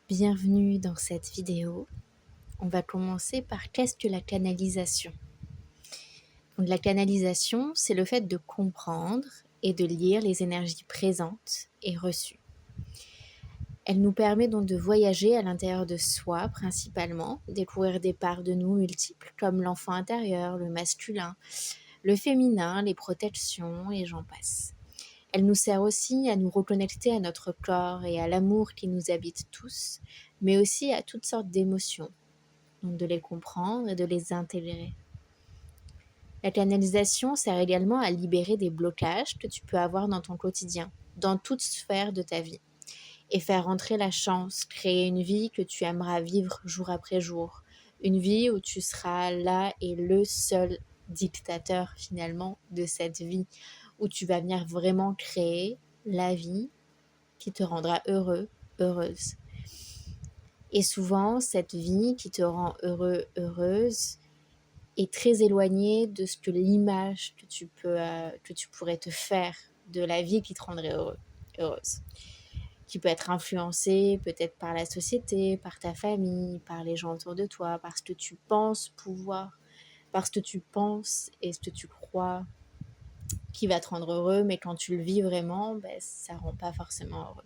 Bienvenue dans cette vidéo. On va commencer par qu'est-ce que la canalisation? Donc, la canalisation, c'est le fait de comprendre et de lire les énergies présentes et reçues. Elle nous permet donc de voyager à l'intérieur de soi principalement, découvrir des parts de nous multiples comme l'enfant intérieur, le masculin, le féminin, les protections et j'en passe. Elle nous sert aussi à nous reconnecter à notre corps et à l'amour qui nous habite tous, mais aussi à toutes sortes d'émotions, donc de les comprendre et de les intégrer. La canalisation sert également à libérer des blocages que tu peux avoir dans ton quotidien, dans toute sphère de ta vie, et faire rentrer la chance, créer une vie que tu aimeras vivre jour après jour, une vie où tu seras là et le seul dictateur finalement de cette vie, où tu vas venir vraiment créer la vie qui te rendra heureux, heureuse. Et souvent, cette vie qui te rend heureux, heureuse est très éloignée de ce que l'image que tu pourrais te faire de la vie qui te rendrait heureux, heureuse. Qui peut être influencée peut-être par la société, par ta famille, par les gens autour de toi, parce que tu penses pouvoir, parce que tu penses et ce que tu crois qui va te rendre heureux, mais quand tu le vis vraiment, ça ne rend pas forcément heureux.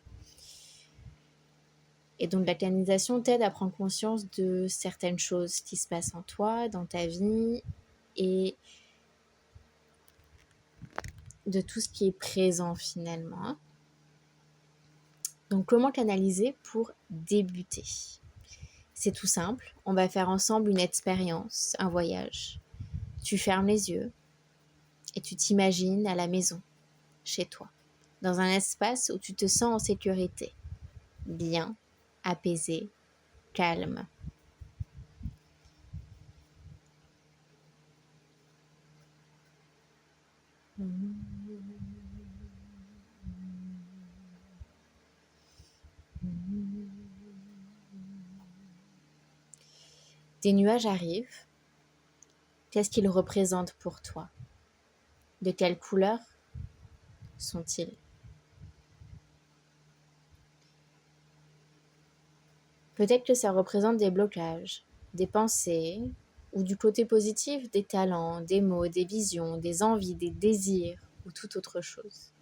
Et donc la canalisation t'aide à prendre conscience de certaines choses qui se passent en toi, dans ta vie, et de tout ce qui est présent finalement. Donc comment canaliser pour débuter? C'est tout simple, on va faire ensemble une expérience, un voyage. Tu fermes les yeux et tu t'imagines à la maison, chez toi, dans un espace où tu te sens en sécurité, bien, apaisé, calme. Des nuages arrivent. Qu'est-ce qu'ils représentent pour toi? De quelle couleur sont-ils? Peut-être que ça représente des blocages, des pensées, ou du côté positif, des talents, des mots, des visions, des envies, des désirs, ou toute autre chose.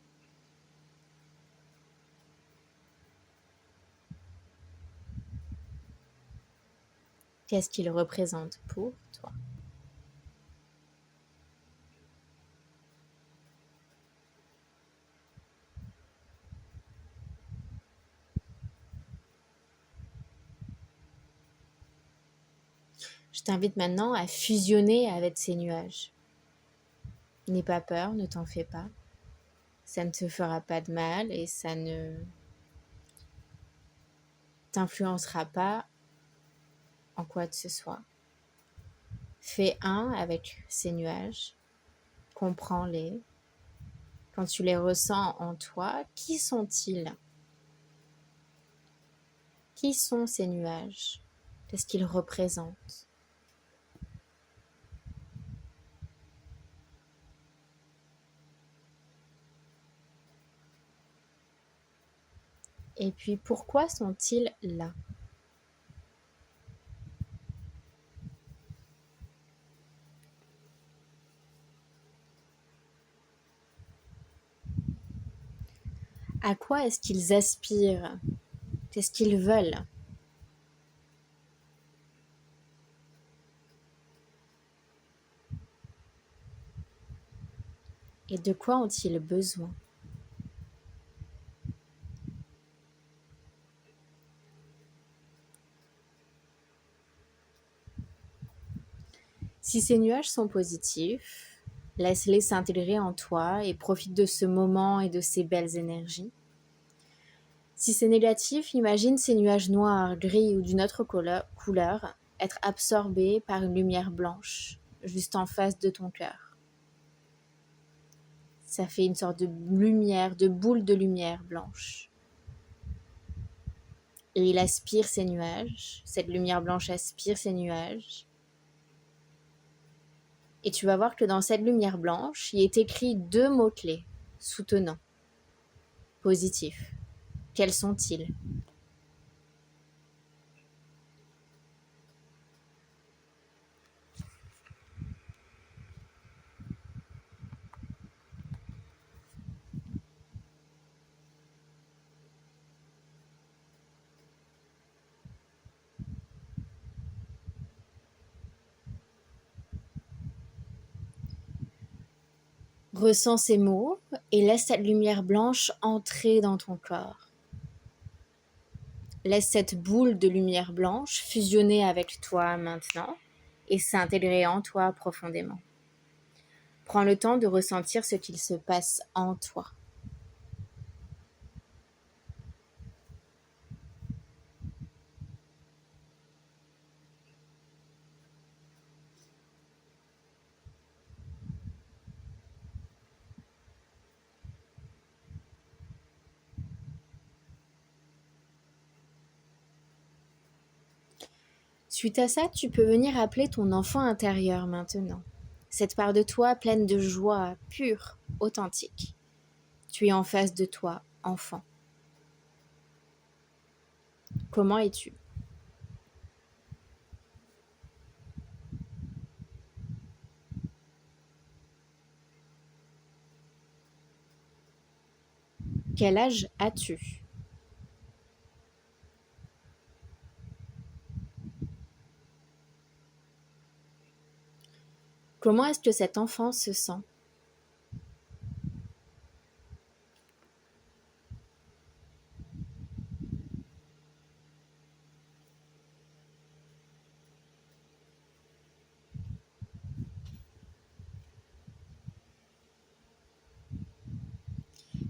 Qu'est-ce qu'ils représentent pour toi? Je t'invite maintenant à fusionner avec ces nuages. N'aie pas peur, ne t'en fais pas. Ça ne te fera pas de mal et ça ne t'influencera pas en quoi que ce soit. Fais un avec ces nuages, comprends-les. Quand tu les ressens en toi, qui sont-ils? Qui sont ces nuages? Qu'est-ce qu'ils représentent? Et puis pourquoi sont-ils là? À quoi est-ce qu'ils aspirent? Qu'est-ce qu'ils veulent? Et de quoi ont-ils besoin? Si ces nuages sont positifs, laisse-les s'intégrer en toi et profite de ce moment et de ces belles énergies. Si c'est négatif, imagine ces nuages noirs, gris ou d'une autre couleur être absorbés par une lumière blanche, juste en face de ton cœur. Ça fait une sorte de lumière, de boule de lumière blanche. Et il aspire ces nuages, cette lumière blanche aspire ces nuages. Et tu vas voir que dans cette lumière blanche, il est écrit 2 mots-clés soutenants, positifs. Quels sont-ils? Ressens ces mots et laisse cette lumière blanche entrer dans ton corps. Laisse cette boule de lumière blanche fusionner avec toi maintenant et s'intégrer en toi profondément. Prends le temps de ressentir ce qu'il se passe en toi. Suite à ça, tu peux venir appeler ton enfant intérieur maintenant. Cette part de toi pleine de joie, pure, authentique. Tu es en face de toi, enfant. Comment es-tu? Quel âge as-tu? Comment est-ce que cet enfant se sent?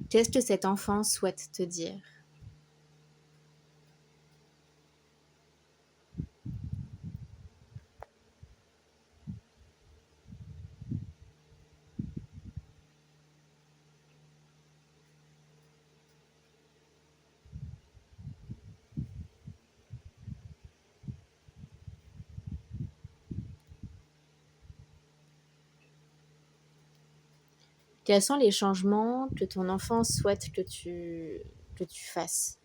Qu'est-ce que cet enfant souhaite te dire? Quels sont les changements que ton enfant souhaite que tu fasses?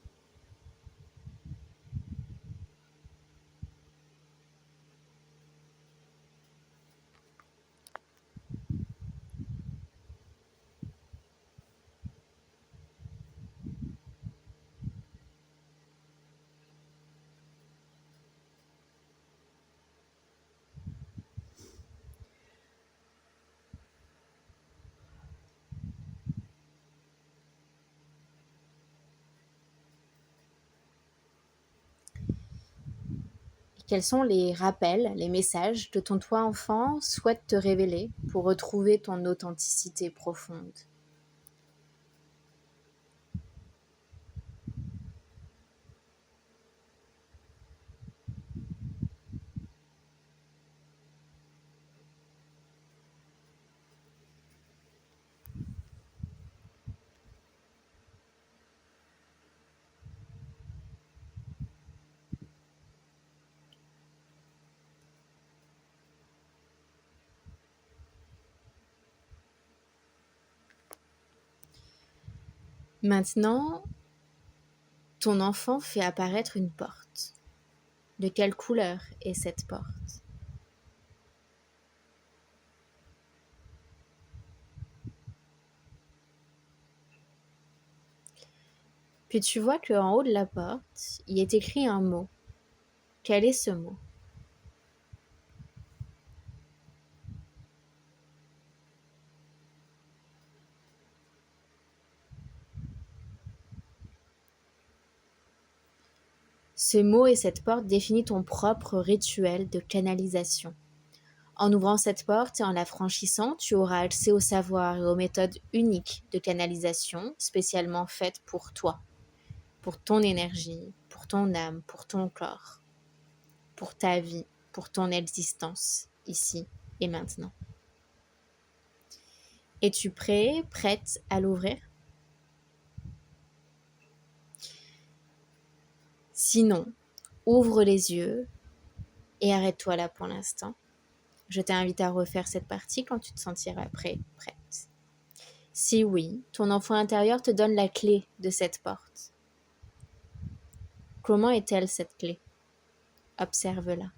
Quels sont les rappels, les messages que ton toi enfant souhaite te révéler pour retrouver ton authenticité profonde? Maintenant, ton enfant fait apparaître une porte. De quelle couleur est cette porte? Puis tu vois qu'en haut de la porte, il est écrit un mot. Quel est ce mot? Ce mot et cette porte définissent ton propre rituel de canalisation. En ouvrant cette porte et en la franchissant, tu auras accès au savoir et aux méthodes uniques de canalisation spécialement faites pour toi, pour ton énergie, pour ton âme, pour ton corps, pour ta vie, pour ton existence, ici et maintenant. Es-tu prêt, prête à l'ouvrir? Sinon, ouvre les yeux et arrête-toi là pour l'instant. Je t'invite à refaire cette partie quand tu te sentiras prêt, prête. Si oui, ton enfant intérieur te donne la clé de cette porte. Comment est-elle cette clé? Observe-la.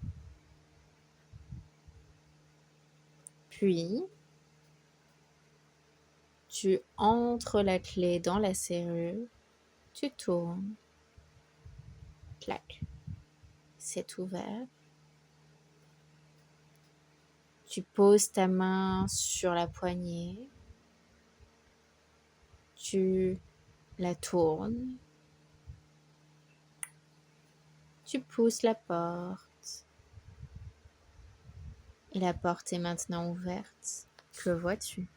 Puis, tu entres la clé dans la serrure, tu tournes, clac, c'est ouvert. Tu poses ta main sur la poignée Tu la tournes. Tu pousses la porte. Et la porte est maintenant ouverte. Que vois-tu?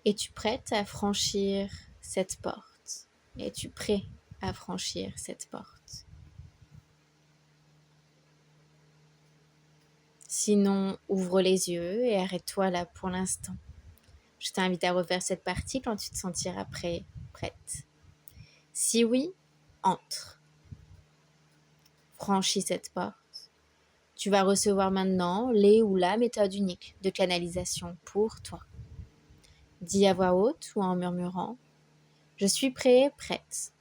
Es-tu prête à franchir cette porte? Es-tu prêt à franchir cette porte? Sinon, ouvre les yeux et arrête-toi là pour l'instant. Je t'invite à refaire cette partie quand tu te sentiras prêt, prête. Si oui, entre. Franchis cette porte. Tu vas recevoir maintenant les ou la méthode unique de canalisation pour toi. Dis à voix haute ou en murmurant: je suis prêt, prête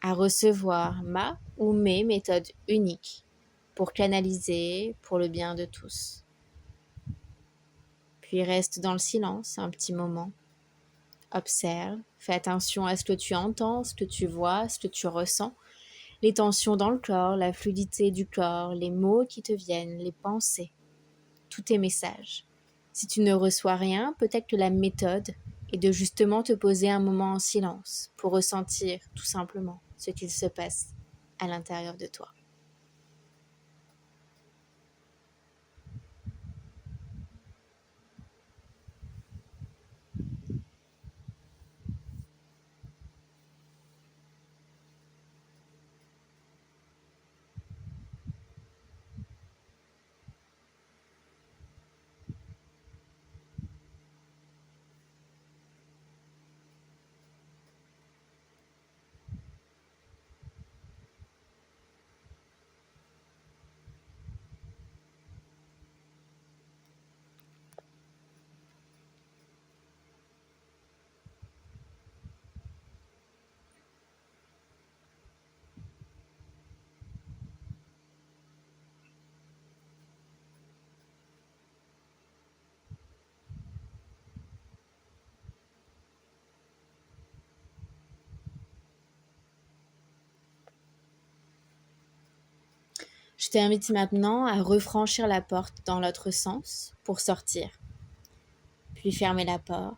à recevoir ma ou mes méthodes uniques pour canaliser pour le bien de tous. Puis reste dans le silence un petit moment. Observe, fais attention à ce que tu entends, ce que tu vois, ce que tu ressens, les tensions dans le corps, la fluidité du corps, les mots qui te viennent, les pensées, tous tes messages. Si tu ne reçois rien, peut-être que la méthode est de justement te poser un moment en silence pour ressentir tout simplement ce qu'il se passe à l'intérieur de toi. Je t'invite maintenant à refranchir la porte dans l'autre sens pour sortir. Puis fermer la porte.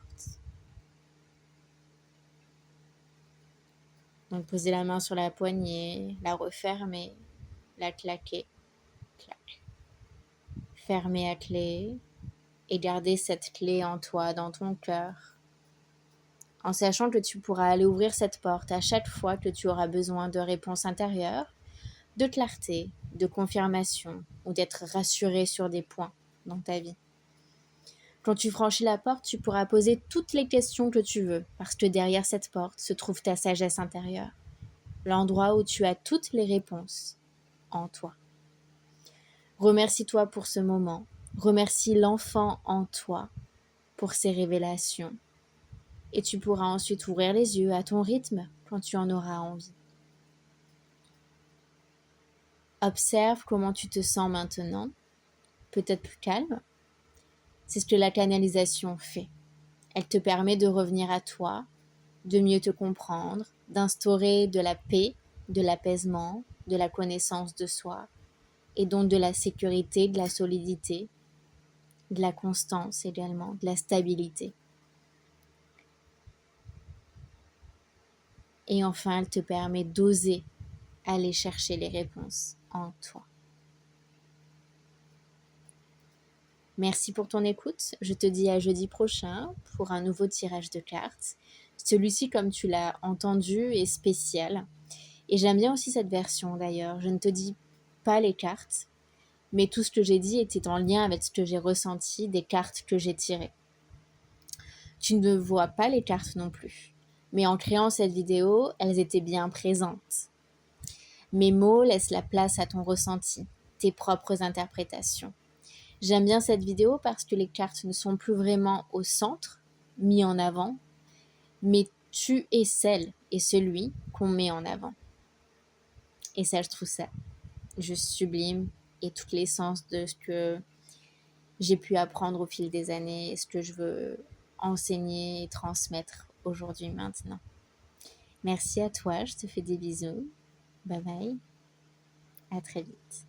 Donc poser la main sur la poignée, la refermer, la claquer, clac. Fermer à clé et garder cette clé en toi, dans ton cœur, en sachant que tu pourras aller ouvrir cette porte à chaque fois que tu auras besoin de réponses intérieures, de clarté, de confirmation ou d'être rassuré sur des points dans ta vie. Quand tu franchis la porte, tu pourras poser toutes les questions que tu veux, parce que derrière cette porte se trouve ta sagesse intérieure, l'endroit où tu as toutes les réponses en toi. Remercie-toi pour ce moment, remercie l'enfant en toi pour ces révélations, et tu pourras ensuite ouvrir les yeux à ton rythme quand tu en auras envie. Observe comment tu te sens maintenant, peut-être plus calme. C'est ce que la canalisation fait. Elle te permet de revenir à toi, de mieux te comprendre, d'instaurer de la paix, de l'apaisement, de la connaissance de soi, et donc de la sécurité, de la solidité, de la constance également, de la stabilité. Et enfin, elle te permet d'oser aller chercher les réponses en toi. Merci pour ton écoute. Je te dis à jeudi prochain pour un nouveau tirage de cartes. Celui-ci, comme tu l'as entendu, est spécial. Et j'aime bien aussi cette version d'ailleurs. Je ne te dis pas les cartes, mais tout ce que j'ai dit était en lien avec ce que j'ai ressenti des cartes que j'ai tirées. Tu ne vois pas les cartes non plus. Mais en créant cette vidéo, elles étaient bien présentes. Mes mots laissent la place à ton ressenti, tes propres interprétations. J'aime bien cette vidéo parce que les cartes ne sont plus vraiment au centre, mis en avant, mais tu es celle et celui qu'on met en avant. Et ça, je trouve ça juste sublime et toute l'essence de ce que j'ai pu apprendre au fil des années et ce que je veux enseigner et transmettre aujourd'hui, maintenant. Merci à toi, je te fais des bisous. Bye bye, à très vite.